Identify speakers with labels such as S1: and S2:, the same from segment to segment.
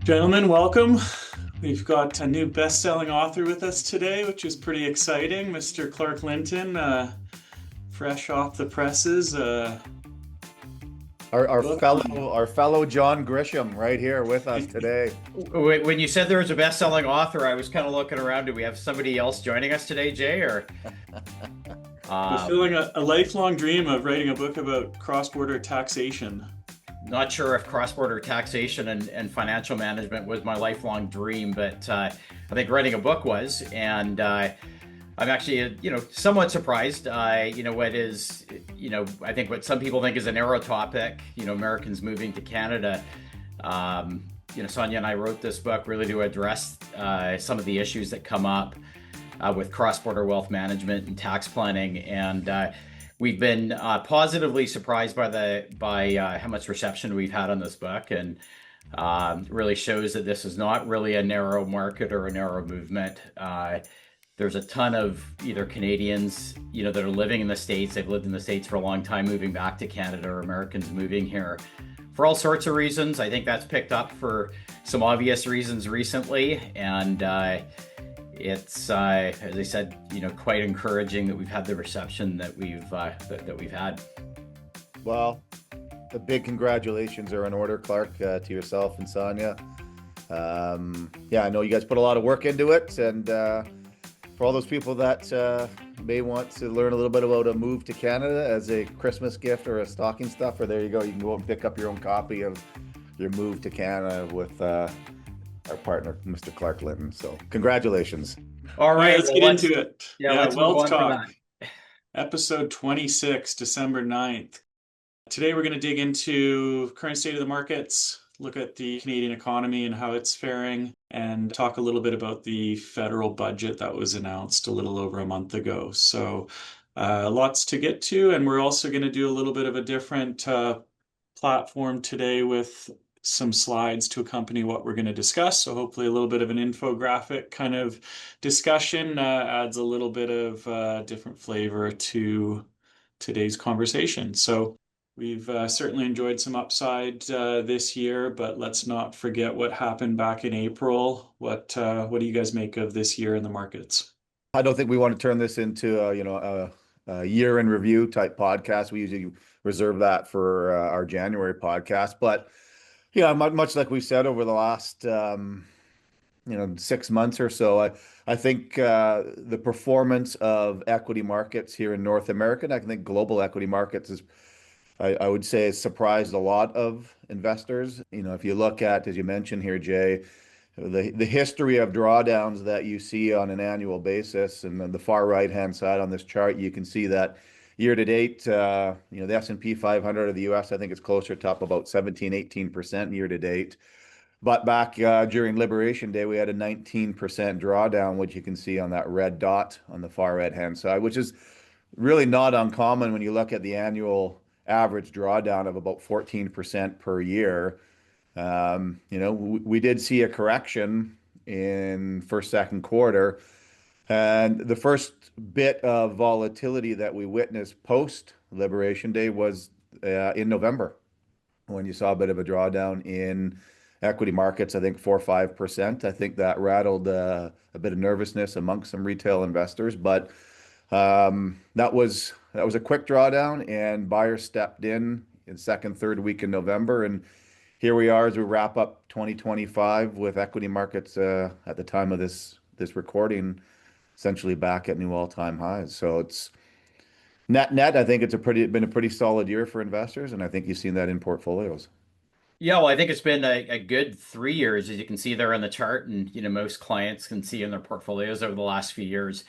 S1: Gentlemen, welcome. We've got a new best-selling author with us today, which is pretty exciting. Mr. Clark Linton, fresh off the presses.
S2: Our
S1: Book.
S2: fellow John Grisham right here with us today.
S3: When you said there was a best-selling author, I was kind of looking around. Do we have somebody else joining us today, Jay? Or
S1: Fulfilling a lifelong dream of writing a book about cross-border taxation.
S3: not sure if cross-border taxation and financial management was my lifelong dream, but I think writing a book was. And I'm actually, somewhat surprised. What is, I think what some people think is a narrow topic. Americans moving to Canada. Sonia and I wrote this book really to address some of the issues that come up with cross-border wealth management and tax planning, and we've been positively surprised by how much reception we've had on this book, and really shows that this is not really a narrow market or a narrow movement. There's a ton of either Canadians, that are living in the States. They've lived in the States for a long time, moving back to Canada, or Americans moving here for all sorts of reasons. I think that's picked up for some obvious reasons recently, and it's as I said, quite encouraging that we've had the reception that we've had. Well,
S2: the big congratulations are in order, Clark, to yourself and Sonia. I know you guys put a lot of work into it, and for all those people that may want to learn a little bit about a move to Canada as a Christmas gift or a stocking stuffer, there you go. You can go and pick up your own copy of your move to Canada with our partner, Mr. Clark Linton. So congratulations.
S1: All right, let's get into it.
S3: Let's
S1: Wealth Talk, episode 26, December 9th. Today we're going to dig into current state of the markets, look at the Canadian economy and how it's faring, and talk a little bit about the federal budget that was announced a little over a month ago. So lots to get to, and we're also going to do a little bit of a different platform today with some slides to accompany what we're going to discuss. So hopefully a little bit of an infographic kind of discussion adds a little bit of different flavor to today's conversation. So we've certainly enjoyed some upside this year, but let's not forget what happened back in April. What do you guys make of this year in the markets?
S2: I don't think we want to turn this into a year in review type podcast. We usually reserve that for our January podcast, but much like we said over the last 6 months or so, I think the performance of equity markets here in North America, and I think global equity markets is, I would say, has surprised a lot of investors. If you look at, as you mentioned here, Jay, the history of drawdowns that you see on an annual basis, and then the far right-hand side on this chart, you can see that year to date, the S&P 500 of the US, I think it's closer to up about 17, 18% year to date. But back during Liberation Day, we had a 19% drawdown, which you can see on that red dot on the far right-hand side, which is really not uncommon when you look at the annual average drawdown of about 14% per year. We did see a correction in first, second quarter. And the first bit of volatility that we witnessed post Liberation Day was in November, when you saw a bit of a drawdown in equity markets, I think 4 or 5%. I think that rattled a bit of nervousness amongst some retail investors, but that was a quick drawdown, and buyers stepped in second, third week in November, and here we are as we wrap up 2025 with equity markets at the time of this recording essentially back at new all-time highs. So it's net. I think it's been a pretty solid year for investors, and I think you've seen that in portfolios.
S3: Yeah, well, I think it's been a good 3 years, as you can see there on the chart, and most clients can see in their portfolios over the last few years.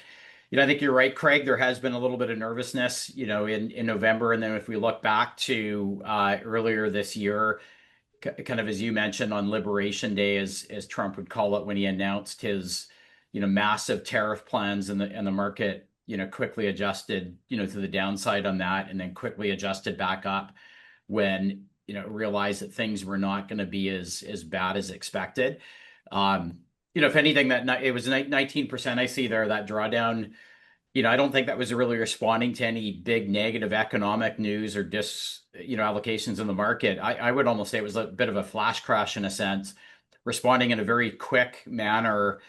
S3: I think you're right, Craig. There has been a little bit of nervousness, in November, and then if we look back to earlier this year, kind of as you mentioned on Liberation Day, as Trump would call it, when he announced his massive tariff plans, and the market quickly adjusted to the downside on that, and then quickly adjusted back up when realized that things were not going to be as bad as expected. If anything, that it was 19%. I see there that drawdown. I don't think that was really responding to any big negative economic news or allocations in the market. I would almost say it was a bit of a flash crash in a sense, responding in a very quick manner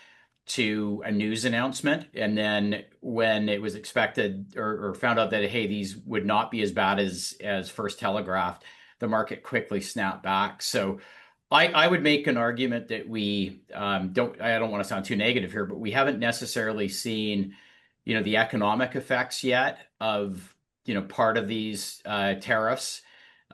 S3: to a news announcement. And then when it was expected or found out that, hey, these would not be as bad as first telegraphed, the market quickly snapped back. So I would make an argument that I don't want to sound too negative here, but we haven't necessarily seen, the economic effects yet of, part of these tariffs,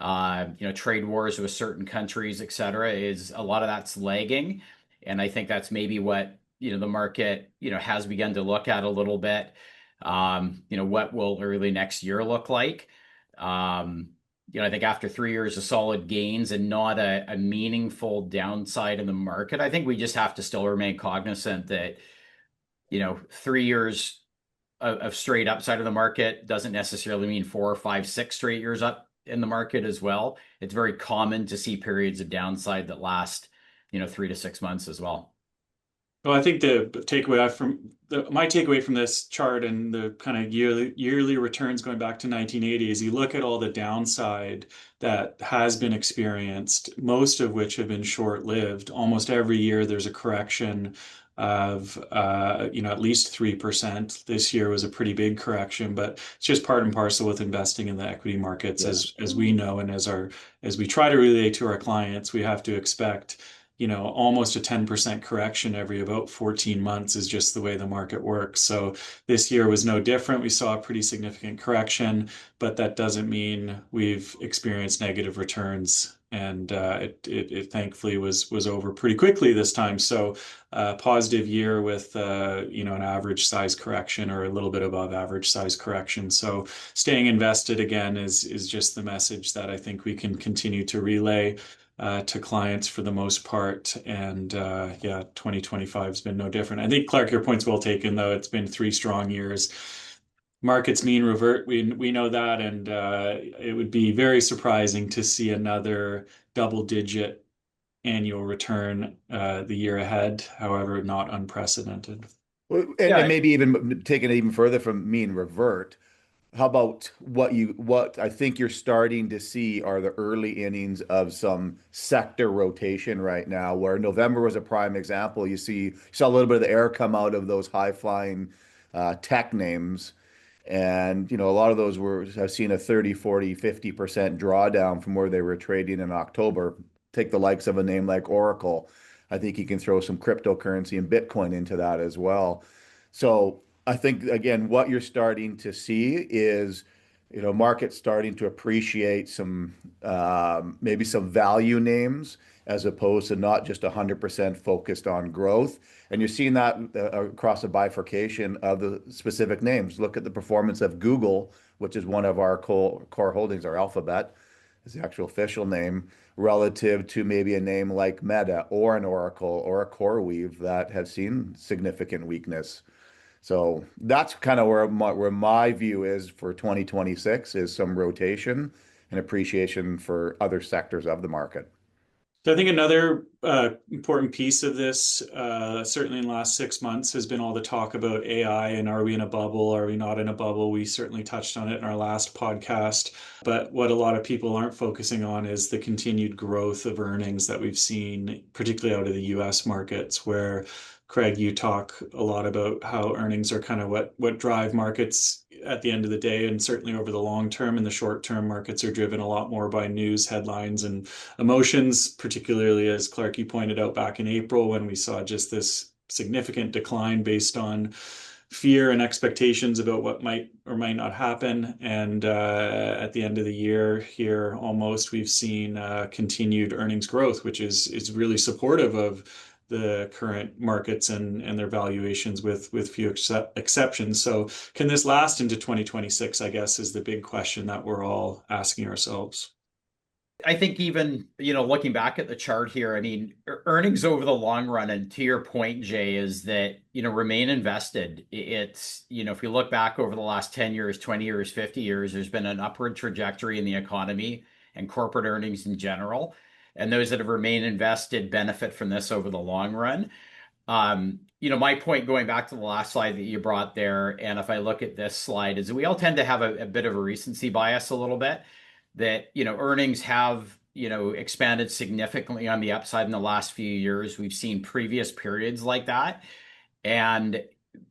S3: trade wars with certain countries, et cetera, is a lot of that's lagging. And I think that's maybe what, the market, has begun to look at a little bit. What will early next year look like? I think after 3 years of solid gains and not a meaningful downside in the market, I think we just have to still remain cognizant that, 3 years of straight upside of the market doesn't necessarily mean 4, 5, 6 straight years up in the market as well. It's very common to see periods of downside that last, 3 to 6 months as well.
S1: Well, I think my takeaway from this chart and the kind of yearly returns going back to 1980 is you look at all the downside that has been experienced, most of which have been short-lived. Almost every year there's a correction of at least 3%. This year was a pretty big correction, but it's just part and parcel with investing in the equity markets, as we know, and as we try to relay to our clients, we have to expect almost a 10% correction every about 14 months is just the way the market works. So this year was no different. We saw a pretty significant correction, but that doesn't mean we've experienced negative returns. And it thankfully was over pretty quickly this time. So positive year with an average size correction or a little bit above average size correction. So staying invested again is just the message that I think we can continue to relay to clients for the most part. And 2025 has been no different. I think, Clark, your point's well taken, though. It's been 3 strong years. Markets mean revert. We know that. And it would be very surprising to see another double-digit annual return the year ahead, however, not unprecedented.
S2: Well, and maybe even taking it even further from mean revert. How about what I think you're starting to see are the early innings of some sector rotation right now, where November was a prime example. You saw a little bit of the air come out of those high-flying tech names. And, a lot of those have seen a 30, 40, 50% drawdown from where they were trading in October. Take the likes of a name like Oracle. I think you can throw some cryptocurrency and Bitcoin into that as well. So I think, again, what you're starting to see is, markets starting to appreciate some, maybe some value names as opposed to not just 100% focused on growth. And you're seeing that across a bifurcation of the specific names. Look at the performance of Google, which is one of our core holdings, our Alphabet is the actual official name, relative to maybe a name like Meta or an Oracle or a CoreWeave that have seen significant weakness. So that's kind of where my view is for 2026 is some rotation and appreciation for other sectors of the market.
S1: So I think another important piece of this, certainly in the last 6 months, has been all the talk about AI and are we in a bubble? Are we not in a bubble? We certainly touched on it in our last podcast. But what a lot of people aren't focusing on is the continued growth of earnings that we've seen, particularly out of the US markets, where Craig, you talk a lot about how earnings are kind of what drive markets at the end of the day, and certainly over the long term. In the short term, markets are driven a lot more by news, headlines, and emotions, particularly as Clark, you pointed out back in April when we saw just this significant decline based on fear and expectations about what might or might not happen. And at the end of the year here, almost, we've seen continued earnings growth, which is really supportive of the current markets and their valuations with few exceptions. So can this last into 2026, I guess, is the big question that we're all asking ourselves.
S3: I think even, looking back at the chart here, I mean, earnings over the long run, and to your point, Jay, is that, remain invested. It's, if you look back over the last 10 years, 20 years, 50 years, there's been an upward trajectory in the economy and corporate earnings in general. And those that have remained invested benefit from this over the long run. My point going back to the last slide that you brought there, and if I look at this slide, is we all tend to have a bit of a recency bias a little bit that, earnings have, expanded significantly on the upside in the last few years. We've seen previous periods like that, and,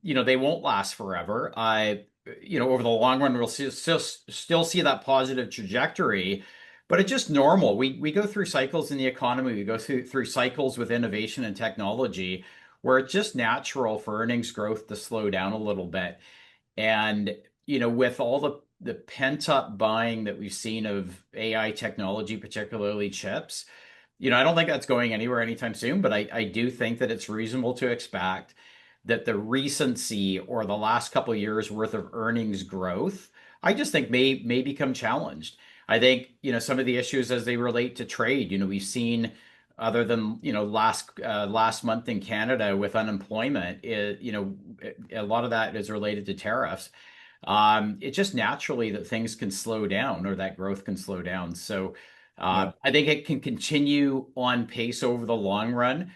S3: they won't last forever. Over the long run, we'll still see that positive trajectory, but it's just normal. We go through cycles in the economy. We go through cycles with innovation and technology where it's just natural for earnings growth to slow down a little bit. And, with all the pent-up buying that we've seen of AI technology, particularly chips, I don't think that's going anywhere anytime soon, but I do think that it's reasonable to expect that the recency or the last couple of years worth of earnings growth, I just think may become challenged. I think, some of the issues as they relate to trade, we've seen other than, last month in Canada with unemployment, a lot of that is related to tariffs. It's just naturally that things can slow down or that growth can slow down. So
S2: Yeah.
S3: I think it can continue on pace over the long run,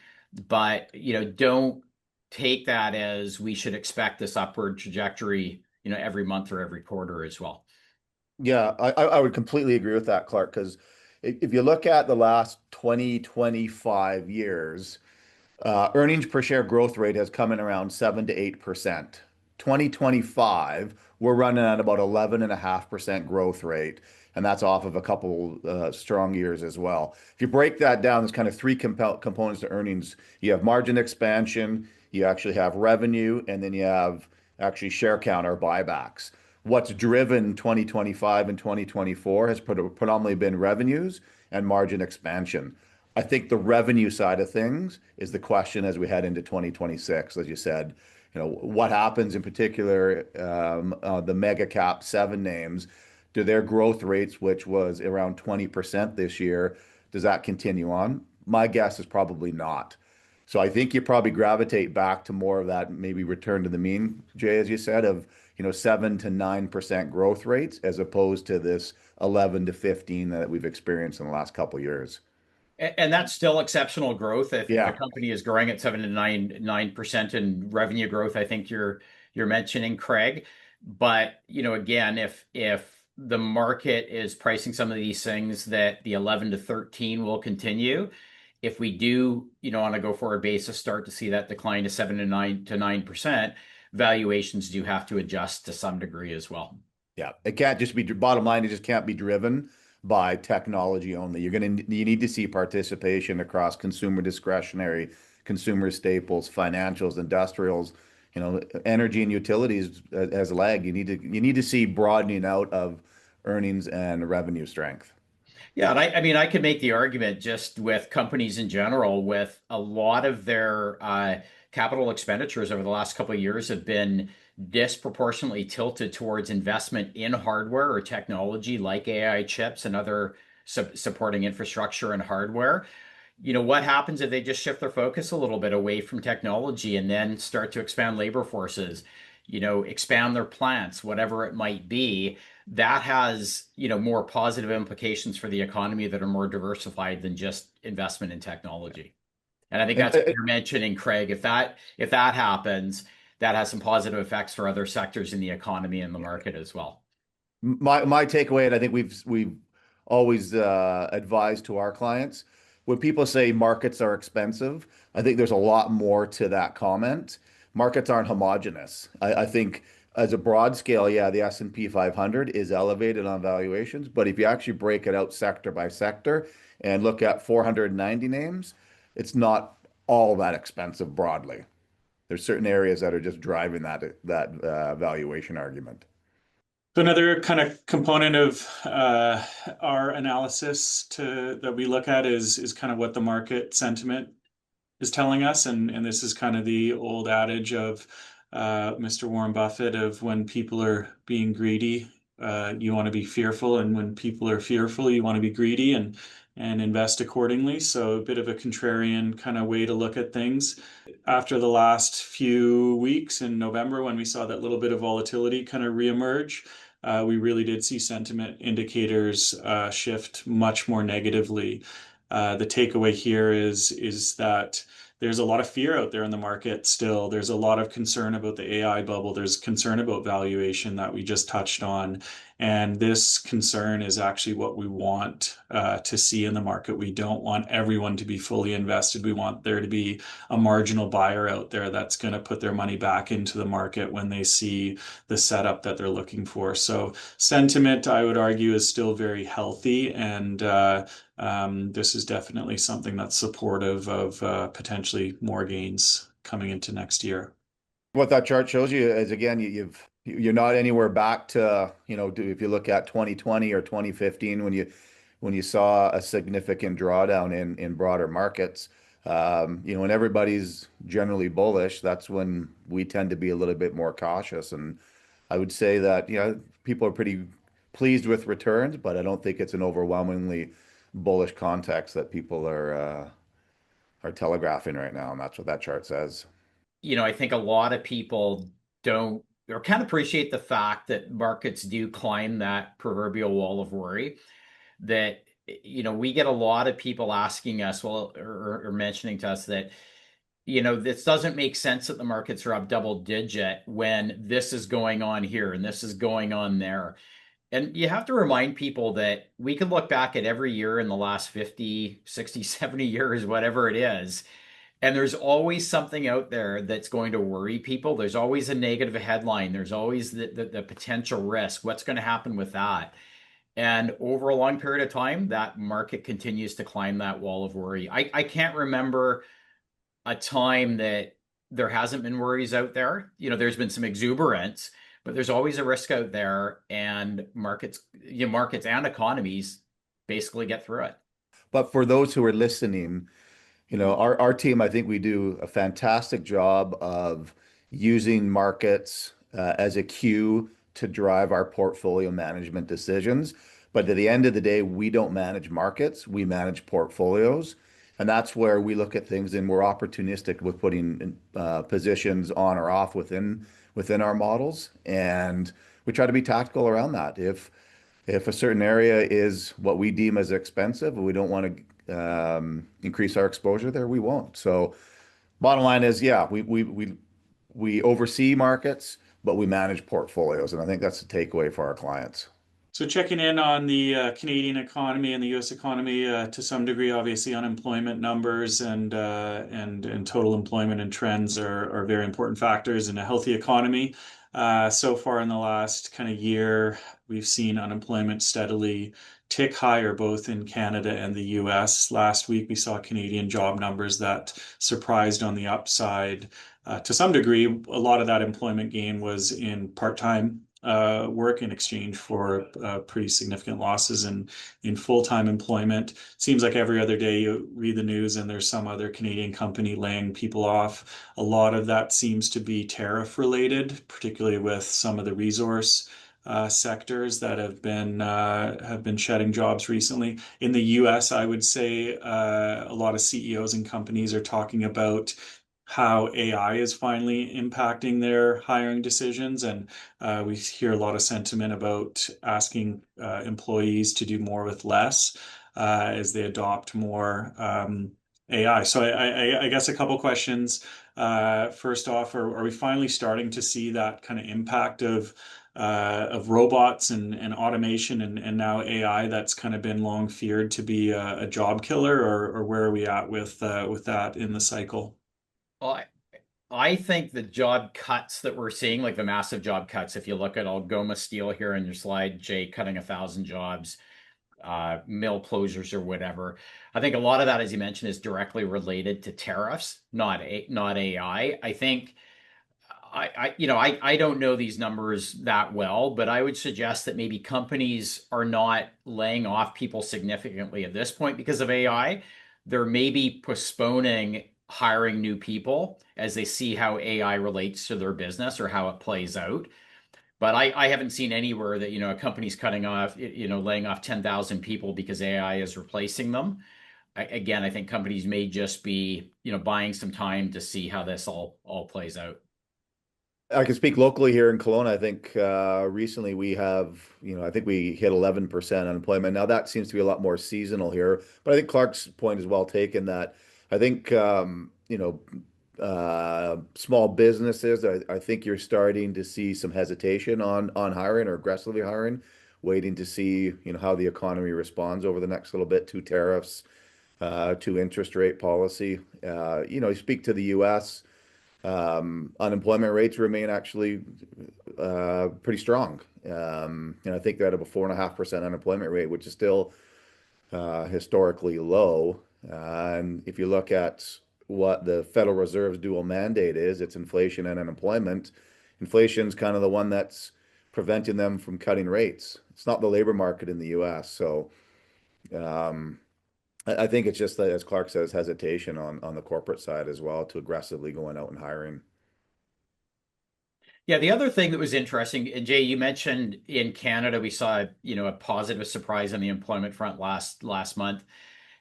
S3: but don't take that as we should expect this upward trajectory, every month or every quarter as well.
S2: Yeah, I would completely agree with that, Clark, because if you look at the last 20, 25 years, earnings per share growth rate has come in around 7 to 8%. 2025, we're running at about 11.5% growth rate, and that's off of a couple strong years as well. If you break that down, there's kind of three components to earnings. You have margin expansion, you actually have revenue, and then you have actually share count or buybacks. What's driven 2025 and 2024 has predominantly been revenues and margin expansion. I think the revenue side of things is the question as we head into 2026, as you said. What happens in particular, the mega cap seven names, do their growth rates, which was around 20% this year, does that continue on? My guess is probably not. So I think you probably gravitate back to more of that, maybe return to the mean, Jay, as you said, of 7 to 9% growth rates as opposed to this 11 to 15 that we've experienced in the last couple of years.
S3: And that's still exceptional growth. If a
S2: Yeah.
S3: company is growing at 7 to 9% in revenue growth, I think you're mentioning, Craig. But again, if the market is pricing some of these things that the 11 to 13 will continue, if we do, on a go-forward basis, start to see that decline to 7 to 9%, valuations do have to adjust to some degree as well.
S2: Yeah. It can't just be bottom line. It just can't be driven by technology only. You need to see participation across consumer discretionary, consumer staples, financials, industrials, energy and utilities as a lag. You need to see broadening out of earnings and revenue strength.
S3: Yeah, and I mean, I could make the argument just with companies in general, with a lot of their capital expenditures over the last couple of years have been disproportionately tilted towards investment in hardware or technology like AI chips and other supporting infrastructure and hardware. What happens if they just shift their focus a little bit away from technology and then start to expand labor forces, expand their plants, whatever it might be? That has, more positive implications for the economy that are more diversified than just investment in technology. And I think
S2: And
S3: that's what you're mentioning, Craig. If that happens, that has some positive effects for other sectors in the economy and the market as well.
S2: my takeaway, and I think we've always advised to our clients, when people say markets are expensive, I think there's a lot more to that comment. Markets aren't homogenous. I think as a broad scale, yeah, the S&P 500 is elevated on valuations, but if you actually break it out sector by sector and look at 490 names, it's not all that expensive broadly. There's certain areas that are just driving that valuation argument.
S1: So another kind of component of our analysis that we look at is kind of what the market sentiment is telling us, and this is kind of the old adage of Mr. Warren Buffett of when people are being greedy, you want to be fearful, and when people are fearful, you want to be greedy and invest accordingly. So a bit of a contrarian kind of way to look at things. After the last few weeks in November, when we saw that little bit of volatility kind of reemerge, we really did see sentiment indicators shift much more negatively. The takeaway here is that there's a lot of fear out there in the market still. There's a lot of concern about the AI bubble. There's concern about valuation that we just touched on. And this concern is actually what we want to see in the market. We don't want everyone to be fully invested. We want there to be a marginal buyer out there that's going to put their money back into the market when they see the setup that they're looking for. So sentiment, I would argue, is still very healthy, and this is definitely something that's supportive of potentially more gains coming into next year.
S2: What that chart shows you is, again, you're not anywhere back to, if you look at 2020 or 2015 when you saw a significant drawdown in broader markets. When everybody's generally bullish, that's when we tend to be a little bit more cautious. And I would say that, people are pretty pleased with returns, but I don't think it's an overwhelmingly bullish context that people are telegraphing right now, and that's what that chart says.
S3: I think a lot of people don't or can't appreciate the fact that markets do climb that proverbial wall of worry. That, we get a lot of people asking us, well, or mentioning to us that, this doesn't make sense that the markets are up double digit when this is going on here and this is going on there. And you have to remind people that we can look back at every year in the last 50, 60, 70 years, whatever it is. And there's always something out there that's going to worry people. There's always a negative headline. There's always the potential risk. What's going to happen with that? And over a long period of time, that market continues to climb that wall of worry. I can't remember a time that there hasn't been worries out there. There's been some exuberance, but there's always a risk out there, and markets and economies basically get through it.
S2: But for those who are listening, our team, I think we do a fantastic job of using markets as a cue to drive our portfolio management decisions. But at the end of the day, we don't manage markets, we manage portfolios. And that's where we look at things and we're opportunistic with putting positions on or off within our models. And we try to be tactical around that. If a certain area is what we deem as expensive and we don't want to increase our exposure there, we won't. So bottom line is, yeah, we oversee markets, but we manage portfolios. And I think that's the takeaway for our clients.
S1: So checking in on the Canadian economy and the U.S. economy to some degree, obviously unemployment numbers and total employment and trends are very important factors in a healthy economy. So far in the last kind of year, we've seen unemployment steadily tick higher both in Canada and the US. Last week, we saw Canadian job numbers that surprised on the upside. To some degree, a lot of that employment gain was in part-time work in exchange for pretty significant losses in full-time employment. Seems like every other day you read the news and there's some other Canadian company laying people off. A lot of that seems to be tariff related, particularly with some of the resource sectors that have been shedding jobs recently. In the US, I would say a lot of CEOs and companies are talking about how AI is finally impacting their hiring decisions. And we hear a lot of sentiment about asking employees to do more with less as they adopt more AI. So I guess a couple questions. First off, are we finally starting to see that kind of impact of robots and automation and now AI that's kind of been long feared to be a job killer, or where are we at with that in the cycle?
S3: Well, I think the job cuts that we're seeing, like the massive job cuts, if you look at Algoma Steel here in your slide, Jay, cutting 1,000 jobs, mill closures or whatever. I think a lot of that, as you mentioned, is directly related to tariffs, not AI. I think I don't know these numbers that well, but I would suggest that maybe companies are not laying off people significantly at this point because of AI. They're maybe postponing hiring new people as they see how AI relates to their business or how it plays out. But I haven't seen anywhere that, a company's cutting off, laying off 10,000 people because AI is replacing them. Again, I think companies may just be, buying some time to see how this all plays out.
S2: I can speak locally here in Kelowna. I think recently we have, I think we hit 11% unemployment. Now that seems to be a lot more seasonal here, but I think Clark's point is well taken that I think small businesses, I think you're starting to see some hesitation on hiring or aggressively hiring, waiting to see, how the economy responds over the next little bit to tariffs, to interest rate policy. You speak to the U.S., unemployment rates remain actually pretty strong. And I think they're at a 4.5% unemployment rate, which is still historically low. And if you look at what the Federal Reserve's dual mandate is, it's inflation and unemployment. Inflation's kind of the one that's preventing them from cutting rates. It's not the labor market in the U.S. So um, I think it's just that, as Clark says, hesitation on the corporate side as well to aggressively going out and hiring.
S3: Yeah, the other thing that was interesting, and Jay, you mentioned in Canada we saw, a positive surprise on the employment front last month.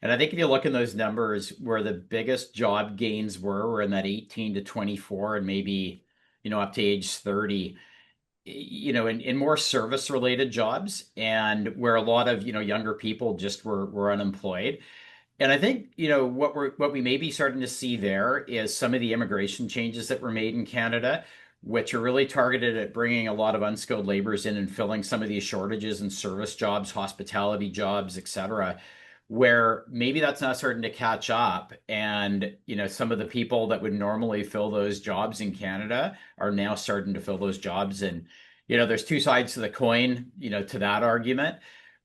S3: And I think if you look in those numbers where the biggest job gains were in that 18 to 24 and maybe, up to age 30, in more service related jobs and where a lot of, younger people just were unemployed. And I think, what we may be starting to see there is some of the immigration changes that were made in Canada, which are really targeted at bringing a lot of unskilled laborers in and filling some of these shortages in service jobs, hospitality jobs, et cetera, where maybe that's not starting to catch up. And, some of the people that would normally fill those jobs in Canada are now starting to fill those jobs. And, there's two sides to the coin, to that argument.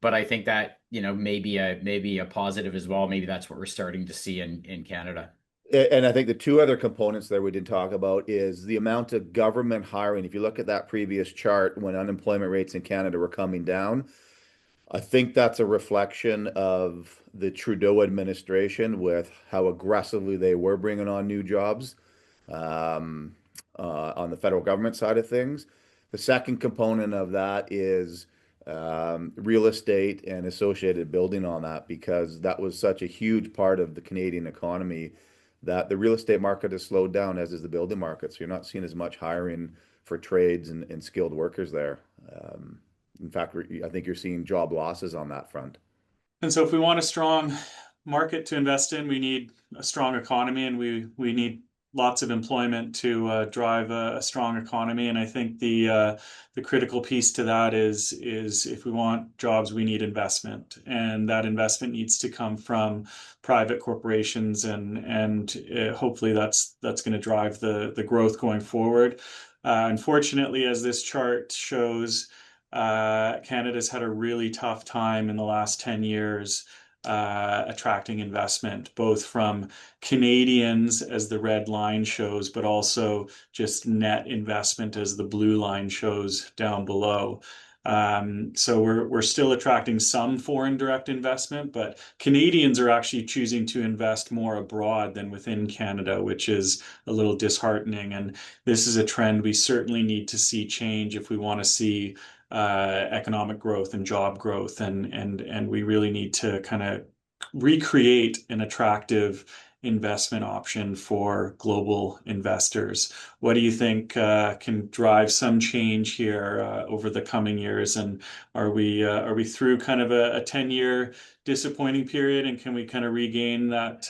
S3: But I think that, maybe a positive as well. Maybe that's what we're starting to see in Canada.
S2: And I think the two other components that we didn't talk about is the amount of government hiring. If you look at that previous chart when unemployment rates in Canada were coming down, I think that's a reflection of the Trudeau administration with how aggressively they were bringing on new jobs um, on the federal government side of things. The second component of that is real estate and associated building on that, because that was such a huge part of the Canadian economy that the real estate market has slowed down, as is the building market. So you're not seeing as much hiring for trades and skilled workers there. In fact, I think you're seeing job losses on that front.
S1: And so if we want a strong market to invest in, we need a strong economy, and we need lots of employment to drive a strong economy. And I think the critical piece to that is if we want jobs, we need investment, and that investment needs to come from private corporations, and hopefully that's going to drive the growth going forward. Unfortunately, as this chart shows, Canada's had a really tough time in the last 10 years attracting investment, both from Canadians, as the red line shows, but also just net investment, as the blue line shows down below. So we're still attracting some foreign direct investment, but Canadians are actually choosing to invest more abroad than within Canada, which is a little disheartening. And this is a trend we certainly need to see change if we want to see economic growth and job growth, and we really need to kind of recreate an attractive investment option for global investors. What do you think can drive some change here over the coming years? And are we through kind of a 10-year disappointing period, and can we kind of regain that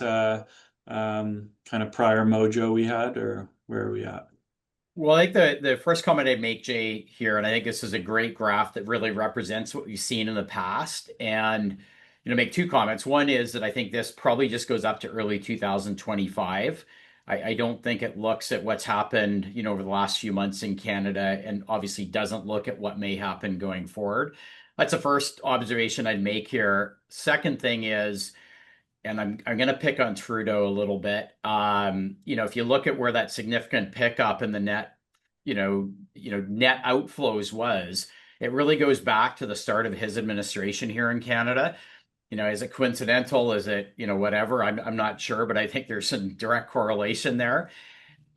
S1: kind of prior mojo we had, or where are we at?
S3: Well, I think the first comment I'd make, Jay, here, and I think this is a great graph that really represents what we've seen in the past. And, make two comments. One is that I think this probably just goes up to early 2025. I don't think it looks at what's happened, over the last few months in Canada, and obviously doesn't look at what may happen going forward. That's the first observation I'd make here. Second thing is, and I'm going to pick on Trudeau a little bit. If you look at where that significant pickup in the net, net outflows was, it really goes back to the start of his administration here in Canada. Is it coincidental? Is it, whatever? I'm not sure, but I think there's some direct correlation there.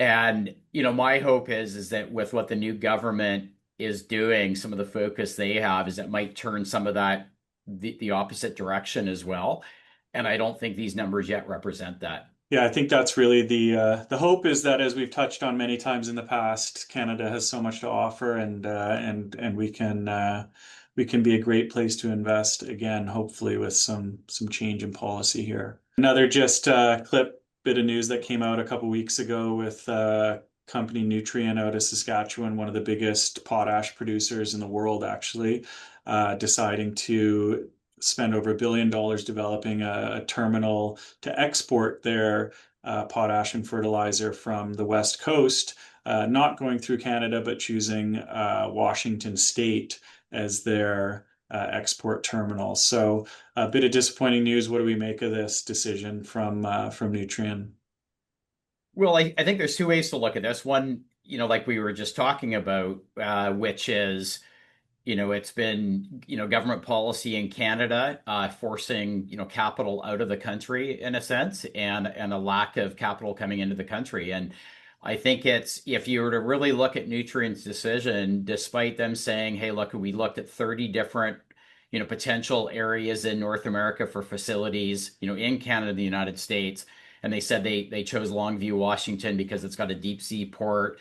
S3: And, my hope is that with what the new government is doing, some of the focus they have is it might turn some of that the opposite direction as well. And I don't think these numbers yet represent that.
S1: Yeah, I think that's really the hope, is that, as we've touched on many times in the past, Canada has so much to offer, and we can be a great place to invest again, hopefully with some change in policy here. Another just clip bit of news that came out a couple weeks ago with company Nutrien out of Saskatchewan, one of the biggest potash producers in the world, actually, deciding to spend over $1 billion developing a terminal to export their potash and fertilizer from the West Coast, not going through Canada, but choosing Washington State as their export terminal. So a bit of disappointing news. What do we make of this decision from Nutrien?
S3: Well, I think there's two ways to look at this. One, like we were just talking about, which is, it's been, government policy in Canada forcing, capital out of the country in a sense, and a lack of capital coming into the country. And I think it's, if you were to really look at Nutrien's decision, despite them saying, hey, look, we looked at 30 different, potential areas in North America for facilities, in Canada, the United States, and they said they chose Longview, Washington, because it's got a deep sea port,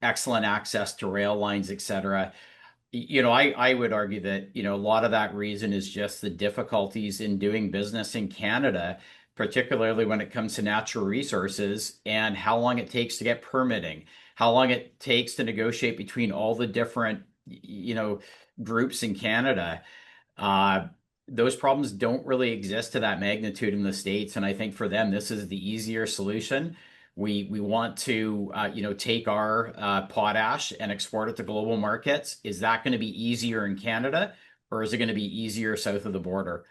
S3: excellent access to rail lines, etc. I would argue that, a lot of that reason is just the difficulties in doing business in Canada, particularly when it comes to natural resources and how long it takes to get permitting, how long it takes to negotiate between all the different, groups in Canada. Uh, those problems don't really exist to that magnitude in the States. And I think for them, this is the easier solution. We want to take our potash and export it to global markets. Is that going to be easier in Canada, or is it going to be easier south of the border?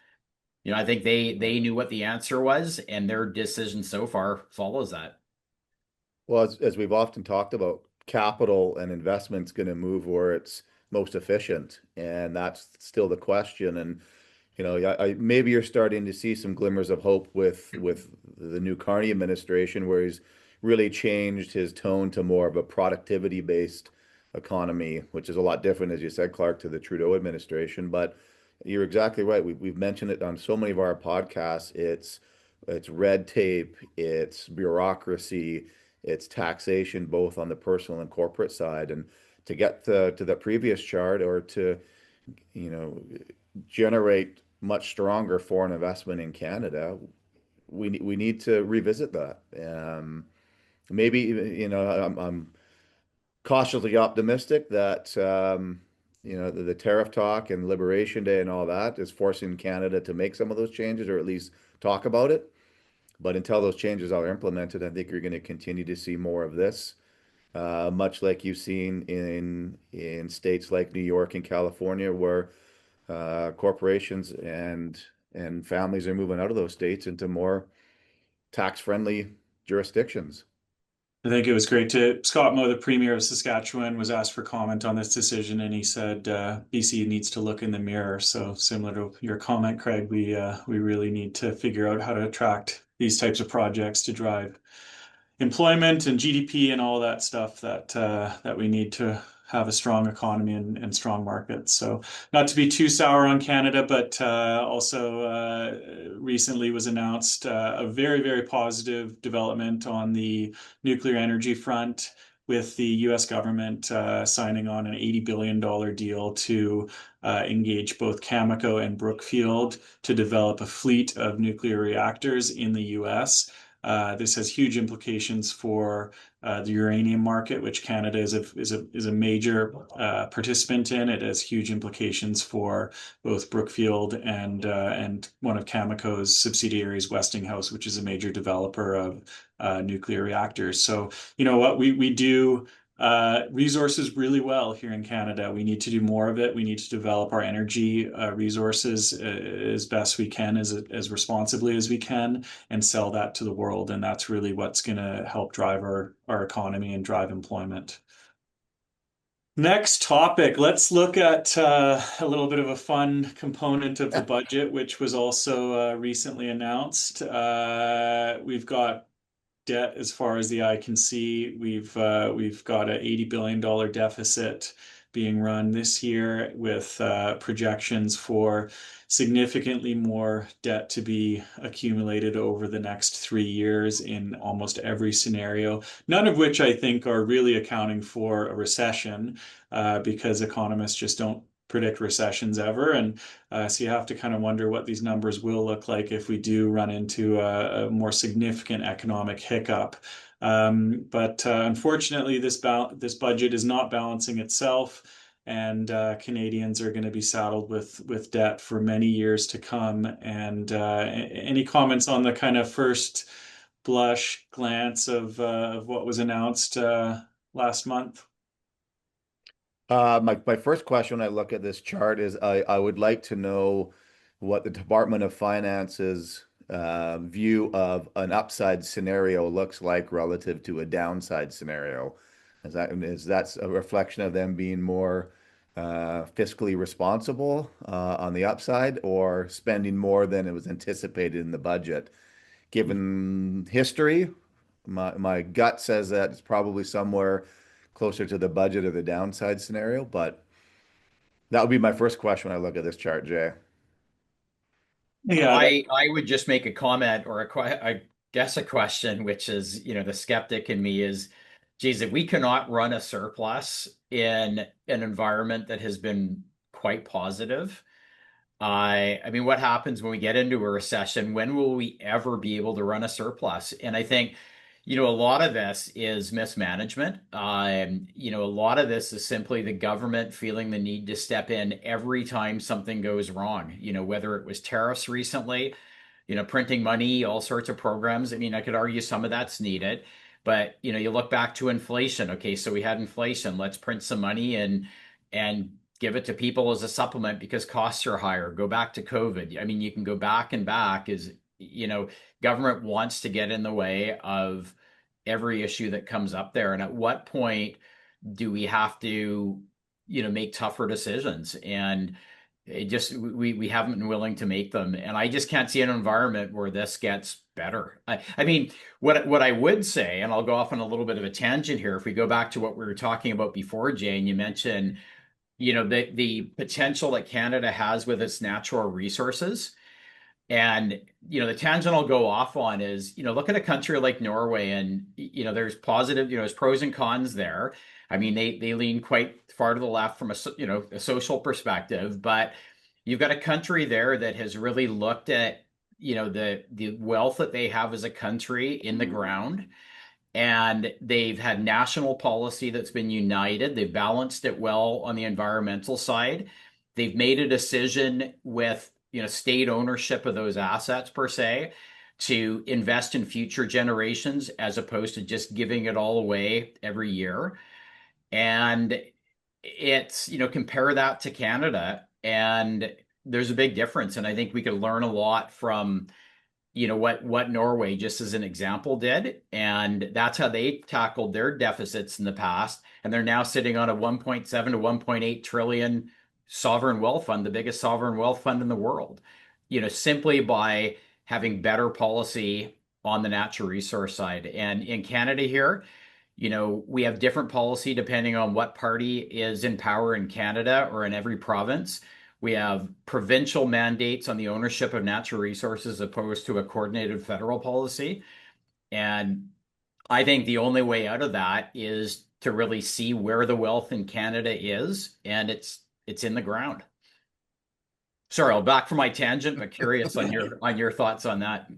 S3: I think they knew what the answer was, and their decision so far follows that.
S2: Well, as we've often talked about, capital and investment's going to move where it's most efficient, and that's still the question. And maybe you're starting to see some glimmers of hope with the new Carney administration, where he's really changed his tone to more of a productivity based economy, which is a lot different, as you said, Clark, to the Trudeau administration. But you're exactly right. We've mentioned it on so many of our podcasts. It's red tape, it's bureaucracy, it's taxation, both on the personal and corporate side. And to get to the previous chart, or to you know generate much stronger foreign investment in Canada, we need to revisit that. Maybe I'm cautiously optimistic that the tariff talk and Liberation Day and all that is forcing Canada to make some of those changes, or at least talk about it. But until those changes are implemented, I think you're going to continue to see more of this, much like you've seen in states like New York and California, where corporations and families are moving out of those states into more tax-friendly jurisdictions.
S1: I think it was great to Scott Moe, the Premier of Saskatchewan, was asked for comment on this decision, and he said BC needs to look in the mirror. So similar to your comment, Craig, we really need to figure out how to attract these types of projects to drive employment and GDP and all that stuff that we need to have a strong economy and strong markets. So not to be too sour on Canada, but also recently was announced a very, very positive development on the nuclear energy front, with the US government signing on an $80 billion deal to engage both Cameco and Brookfield to develop a fleet of nuclear reactors in the US. This has huge implications for the uranium market, which Canada is a major participant in. It has huge implications for both Brookfield and one of Cameco's subsidiaries, Westinghouse, which is a major developer of nuclear reactors. So you know what, we do resources really well here in Canada. We need to do more of it. We need to develop our energy resources as best we can, as responsibly as we can, and sell that to the world. And that's really what's going to help drive our economy and drive employment. Next topic, let's look at a little bit of a fun component of the budget, which was also recently announced. We've got debt as far as the eye can see. We've got an $80 billion deficit being run this year, with projections for significantly more debt to be accumulated over the next 3 years in almost every scenario, none of which I think are really accounting for a recession, because economists just don't predict recessions ever. And so you have to kind of wonder what these numbers will look like if we do run into a more significant economic hiccup. But unfortunately, this budget is not balancing itself, and Canadians are going to be saddled with debt for many years to come. And any comments on the kind of first blush glance of what was announced last month?
S2: My first question when I look at this chart is I would like to know what the Department of Finance's view of an upside scenario looks like relative to a downside scenario. Is that a reflection of them being more fiscally responsible on the upside, or spending more than it was anticipated in the budget? Given history, my gut says that it's probably somewhere closer to the budget or the downside scenario, but that would be my first question when I look at this chart, Jay.
S1: Yeah,
S3: I would just make a comment or I guess a question, which is, the skeptic in me is, geez, if we cannot run a surplus in an environment that has been quite positive, I mean, what happens when we get into a recession? When will we ever be able to run a surplus? And I think, a lot of this is mismanagement. A lot of this is simply the government feeling the need to step in every time something goes wrong. Whether it was tariffs recently, printing money, all sorts of programs. I mean, I could argue some of that's needed, but you look back to inflation. Okay, so we had inflation. Let's print some money and give it to people as a supplement because costs are higher. Go back to COVID. I mean, you can go back and back is, government wants to get in the way of every issue that comes up there. And at what point do we have to, make tougher decisions? And it just we haven't been willing to make them. And I just can't see an environment where this gets better. I mean, what I would say, and I'll go off on a little bit of a tangent here, if we go back to what we were talking about before, Jay, and you mentioned the potential that Canada has with its natural resources. And the tangent I'll go off on is, look at a country like Norway, and there's positive, there's pros and cons there. I mean, they lean quite far to the left from a social perspective, but you've got a country there that has really looked at the wealth that they have as a country in the ground, and they've had national policy that's been united. They've balanced it well on the environmental side. They've made a decision with state ownership of those assets per se to invest in future generations as opposed to just giving it all away every year. And it's compare that to Canada, and there's a big difference. And I think we could learn a lot from what Norway, just as an example, did. And that's how they tackled their deficits in the past. And they're now sitting on a 1.7 to 1.8 trillion sovereign wealth fund, the biggest sovereign wealth fund in the world, simply by having better policy on the natural resource side. And in Canada here, we have different policy depending on what party is in power in Canada or in every province. We have provincial mandates on the ownership of natural resources opposed to a coordinated federal policy. And I think the only way out of that is to really see where the wealth in Canada is, and it's in the ground. Sorry, I'll back from my tangent, but curious on your thoughts on that.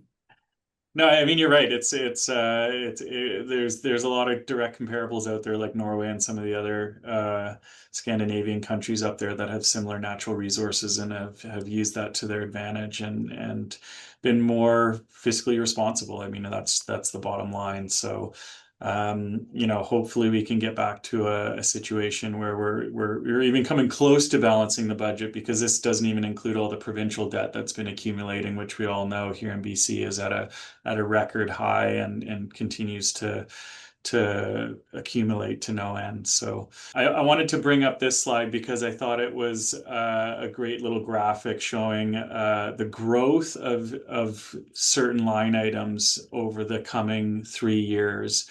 S1: no, I mean you're right. There's a lot of direct comparables out there, like Norway and some of the other Scandinavian countries up there that have similar natural resources and have used that to their advantage and been more fiscally responsible. I mean, that's the bottom line. So hopefully we can get back to a situation where we're even coming close to balancing the budget, because this doesn't even include all the provincial debt that's been accumulating, which we all know here in BC is at a record high and continues to accumulate to no end. So I wanted to bring up this slide because I thought it was a great little graphic showing the growth of certain line items over the coming 3 years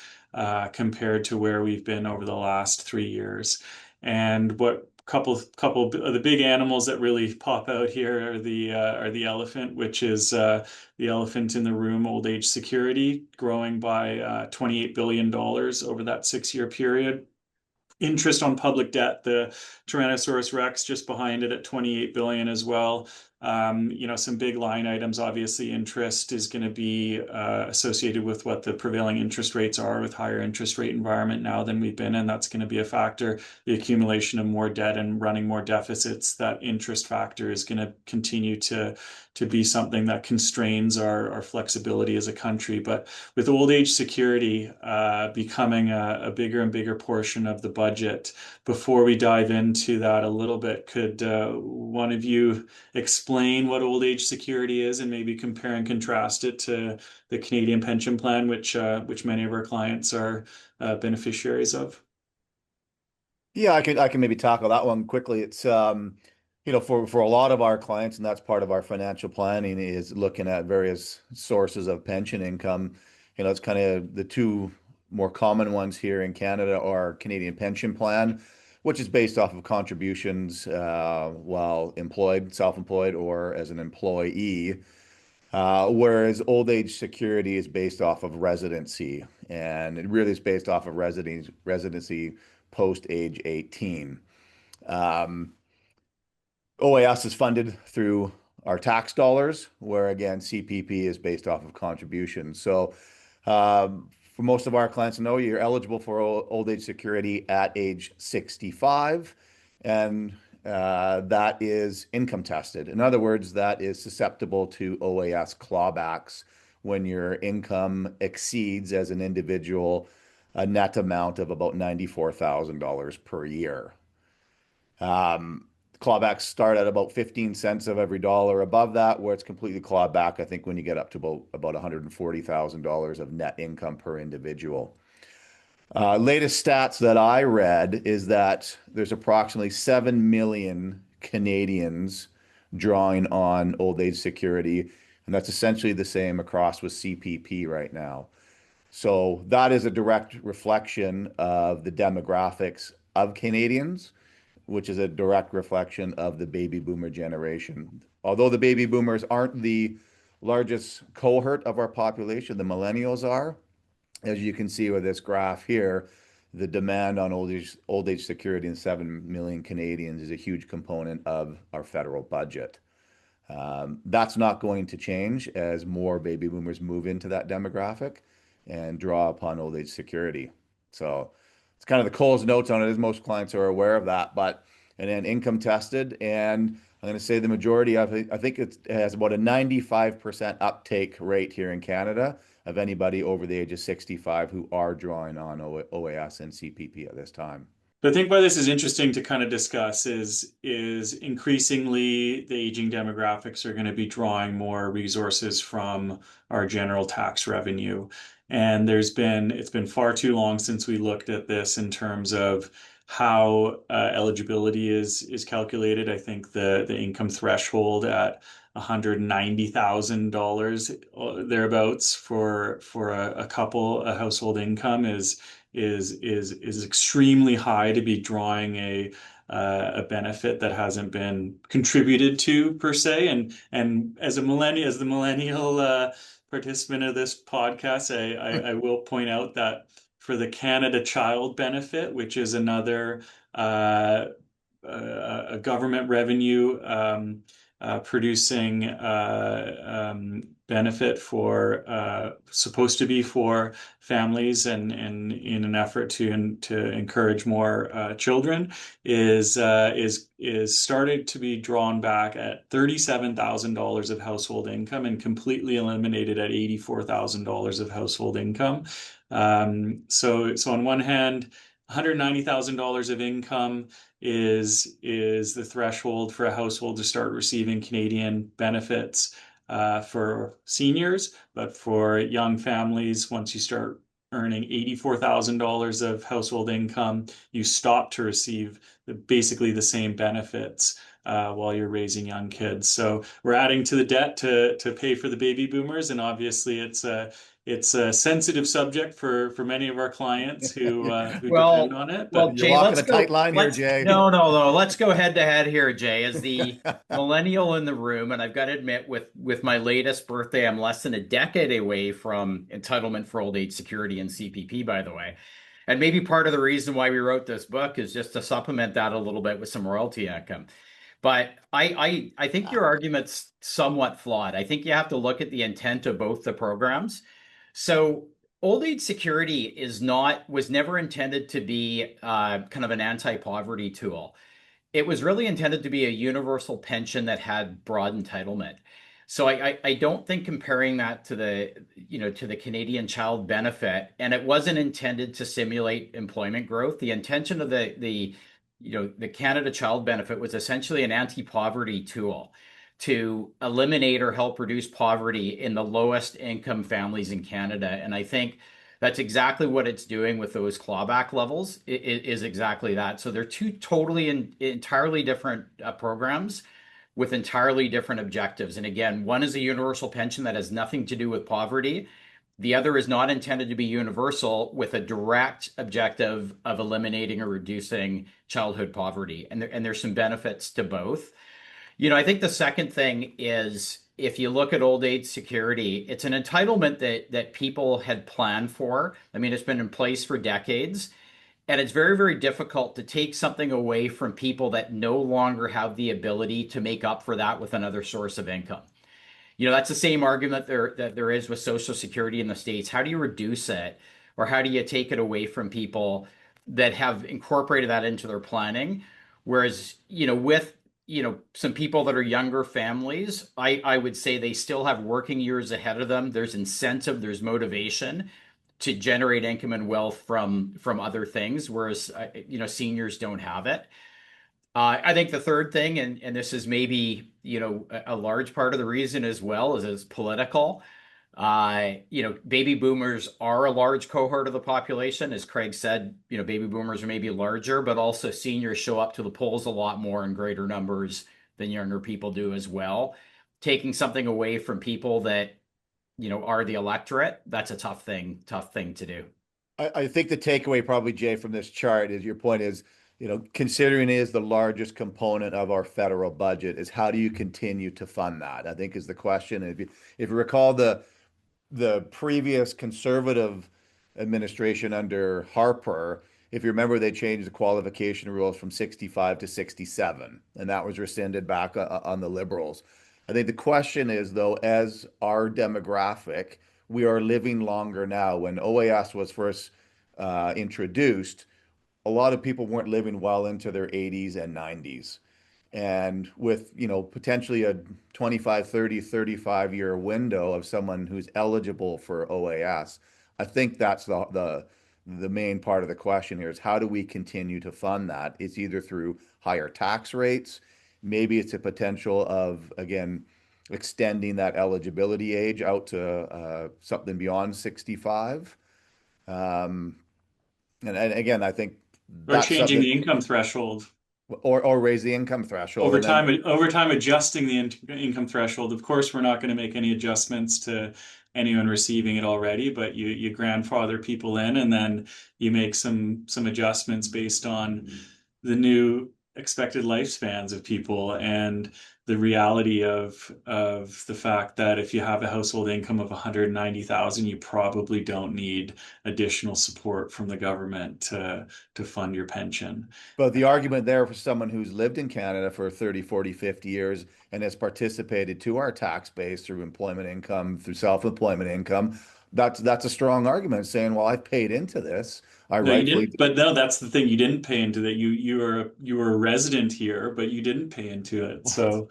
S1: compared to where we've been over the last 3 years. And what couple of the big animals that really pop out here are the elephant, which is the elephant in the room, old age security, growing by $28 billion over that 6-year period. interest on public debt, the Tyrannosaurus Rex just behind it at 28 billion as well. Some big line items. Obviously, interest is going to be associated with what the prevailing interest rates are, with higher interest rate environment now than we've been in. That's going to be a factor. The accumulation of more debt and running more deficits, that interest factor is going to continue to be something that constrains our flexibility as a country. But with old age security becoming a bigger and bigger portion of the budget, before we dive into that a little bit, could one of you explain what old age security is and maybe compare and contrast it to the Canadian pension plan, which many of our clients are beneficiaries of?
S2: Yeah, I can maybe tackle that one quickly. It's for a lot of our clients, and that's part of our financial planning, is looking at various sources of pension income. It's kind of the two more common ones here in Canada are Canadian Pension Plan, which is based off of contributions while employed, self-employed, or as an employee. Whereas old age security is based off of residency, and it really is based off of residency post age 18. Um, OAS is funded through our tax dollars, where again, CPP is based off of contributions. So, for most of our clients, know you're eligible for old age security at age 65, and that is income tested. In other words, that is susceptible to OAS clawbacks when your income exceeds, as an individual, a net amount of about $94,000 per year. Clawbacks start at about 15 cents of every dollar above that, where it's completely clawed back, I think, when you get up to about $140,000 of net income per individual. Latest stats that I read is that there's approximately 7 million Canadians drawing on old age security, and that's essentially the same across with CPP right now. So that is a direct reflection of the demographics of Canadians, which is a direct reflection of the baby boomer generation. Although the baby boomers aren't the largest cohort of our population, the millennials are. As you can see with this graph here, the demand on old age security in 7 million Canadians is a huge component of our federal budget. That's not going to change as more baby boomers move into that demographic and draw upon old age security. So it's kind of the Coles notes on it, as most clients are aware of that. And then income tested, and I'm going to say the majority of it, I think it has about a 95% uptake rate here in Canada of anybody over the age of 65 who are drawing on OAS and CPP at this time.
S1: But I think why this is interesting to kind of discuss is increasingly the aging demographics are going to be drawing more resources from our general tax revenue. And it's been far too long since we looked at this in terms of how eligibility is calculated. I think the income threshold at $190,000 thereabouts for a couple, a household income is extremely high to be drawing a benefit that hasn't been contributed to per se. And as the millennial participant of this podcast, I will point out that for the Canada Child Benefit, which is another a government revenue producing benefit for supposed to be for families and in an effort to encourage more children, is started to be drawn back at $37,000 of household income and completely eliminated at $84,000 of household income. So on one hand, $190,000 of income is the threshold for a household to start receiving Canadian benefits for seniors, but for young families, once you start earning $84,000 of household income, you stop to receive basically the same benefits while you're raising young kids. So we're adding to the debt to pay for the baby boomers, and obviously it's a sensitive subject for many of our clients who depend on it.
S3: Well,
S1: But
S2: You're
S3: Jay,
S2: walking a tight line here, Jay.
S3: No. Let's go head to head here, Jay. As the millennial in the room, and I've got to admit, with my latest birthday, I'm less than a decade away from entitlement for old age security and CPP, by the way. And maybe part of the reason why we wrote this book is just to supplement that a little bit with some royalty income. But I think your argument's somewhat flawed. I think you have to look at the intent of both the programs. So old age security was never intended to be kind of an anti-poverty tool. It was really intended to be a universal pension that had broad entitlement. So I don't think comparing that to the Canadian Child Benefit, and it wasn't intended to simulate employment growth. The intention of the Canada Child Benefit was essentially an anti-poverty tool to eliminate or help reduce poverty in the lowest income families in Canada. And I think that's exactly what it's doing with those clawback levels, is exactly that. So they're two totally entirely different programs with entirely different objectives. And again, one is a universal pension that has nothing to do with poverty. The other is not intended to be universal with a direct objective of eliminating or reducing childhood poverty. And there's some benefits to both. I think the second thing is if you look at old age security, it's an entitlement that people had planned for. I mean, it's been in place for decades. And it's very, very difficult to take something away from people that no longer have the ability to make up for that with another source of income. That's the same argument that there is with Social Security in the States. How do you reduce it, or how do you take it away from people that have incorporated that into their planning? Whereas, with some people that are younger families, I would say they still have working years ahead of them. There's incentive, there's motivation to generate income and wealth from other things, whereas seniors don't have it. I think the third thing, and this is maybe a large part of the reason as well, is political. Baby boomers are a large cohort of the population. As Craig said, baby boomers are maybe larger, but also seniors show up to the polls a lot more in greater numbers than younger people do as well. Taking something away from people that are the electorate, that's a tough thing to do.
S2: I think the takeaway probably, Jay, from this chart is your point is, considering it is the largest component of our federal budget, is how do you continue to fund that? I think is the question. If you recall the previous conservative administration under Harper, if you remember, they changed the qualification rules from 65 to 67, and that was rescinded back on the Liberals. I think the question is, though, as our demographic, we are living longer now. When OAS was first introduced, a lot of people weren't living well into their 80s and 90s. And with, potentially a 25, 30, 35-year window of someone who's eligible for OAS, I think that's the main part of the question here is how do we continue to fund that? It's either through higher tax rates, maybe it's a potential of, again, extending that eligibility age out to something beyond 65. And again, I think
S1: Or
S2: that's
S1: changing
S2: something,
S1: the income threshold.
S2: or raise the income threshold.
S1: Over
S2: And then
S1: time, over time, adjusting the income threshold. Of course, we're not going to make any adjustments to anyone receiving it already, but you grandfather people in, and then you make some adjustments based on the new expected lifespans of people and the reality of the fact that if you have a household income of 190,000, you probably don't need additional support from the government to fund your pension.
S2: But the argument there for someone who's lived in Canada for 30, 40, 50 years and has participated to our tax base through employment income, through self-employment income, that's a strong argument saying, well, I've paid into this. I
S1: No, you
S2: rightfully
S1: didn't. But no, that's the thing. You didn't pay into that. You were a resident here, but you didn't pay into it. So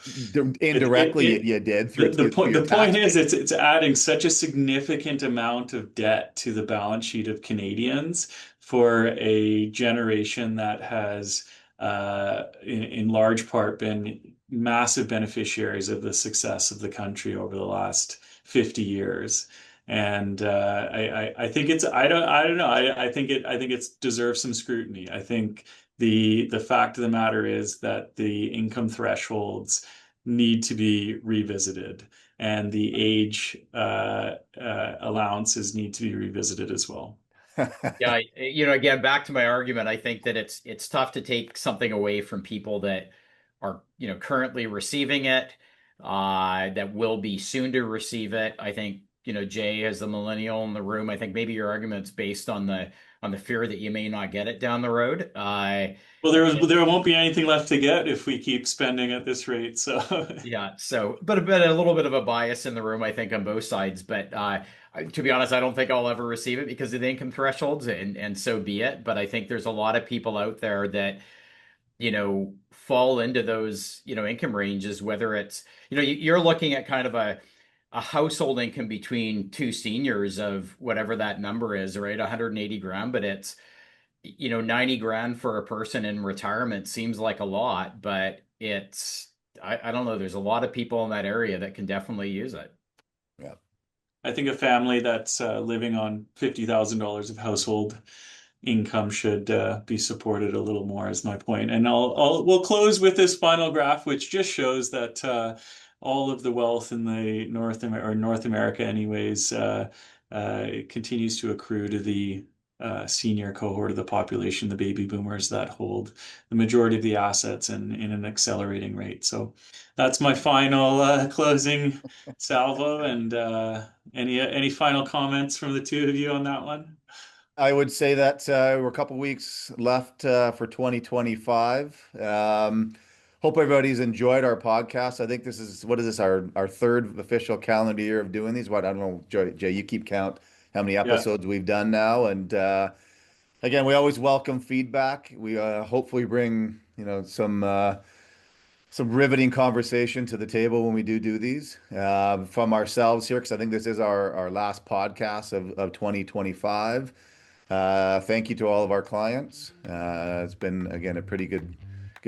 S2: indirectly you did through through your
S1: the point
S2: tax
S1: is
S2: base.
S1: it's adding such a significant amount of debt to the balance sheet of Canadians for a generation that has in large part been massive beneficiaries of the success of the country over the last 50 years. And I think it's I don't know I think it deserves some scrutiny. I think the fact of the matter is that the income thresholds need to be revisited, and the age allowances need to be revisited as well.
S3: Yeah, again, back to my argument, I think that it's tough to take something away from people that are, currently receiving it, that will be soon to receive it. I think, Jay as the millennial in the room, I think maybe your argument's based on the fear that you may not get it down the road.
S1: Well, there won't be anything left to get if we keep spending at this rate. So
S3: Yeah, so but a little bit of a bias in the room, I think, on both sides. But to be honest, I don't think I'll ever receive it because of the income thresholds, and so be it. But I think there's a lot of people out there that fall into those income ranges. Whether it's you're looking at kind of a household income between two seniors of whatever that number is, right? 180 grand, but it's 90 grand for a person in retirement seems like a lot, but I don't know. There's a lot of people in that area that can definitely use it.
S2: Yeah.
S1: I think a family that's living on $50,000 of household income should be supported a little more, is my point. And we'll close with this final graph, which just shows that all of the wealth in the North America, anyways, it continues to accrue to the senior cohort of the population, the baby boomers that hold the majority of the assets in an accelerating rate. So that's my final closing salvo. And any final comments from the two of you on that one?
S2: I would say that we're a couple weeks left for 2025. Hope everybody's enjoyed our podcast. I think this is, what is this, our third official calendar year of doing these? What, I don't know, Jay, you keep count how many
S1: Yeah.
S2: episodes we've done now. And again, we always welcome feedback. We hopefully bring, some riveting conversation to the table when we do these from ourselves here, because I think this is our last podcast of 2025. Thank you to all of our clients. It's been, again, a pretty good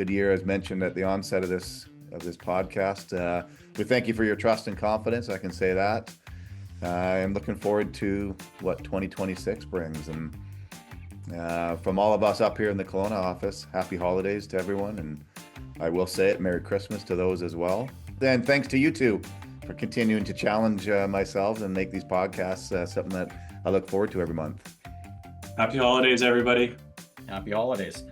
S2: year, as mentioned at the onset of this podcast. We thank you for your trust and confidence. I can say that. I'm looking forward to what 2026 brings. And from all of us up here in the Kelowna office, happy holidays to everyone. And I will say it, Merry Christmas to those as well. And thanks to you two for continuing to challenge myself and make these podcasts something that I look forward to every month.
S1: Happy holidays, everybody.
S3: Happy holidays.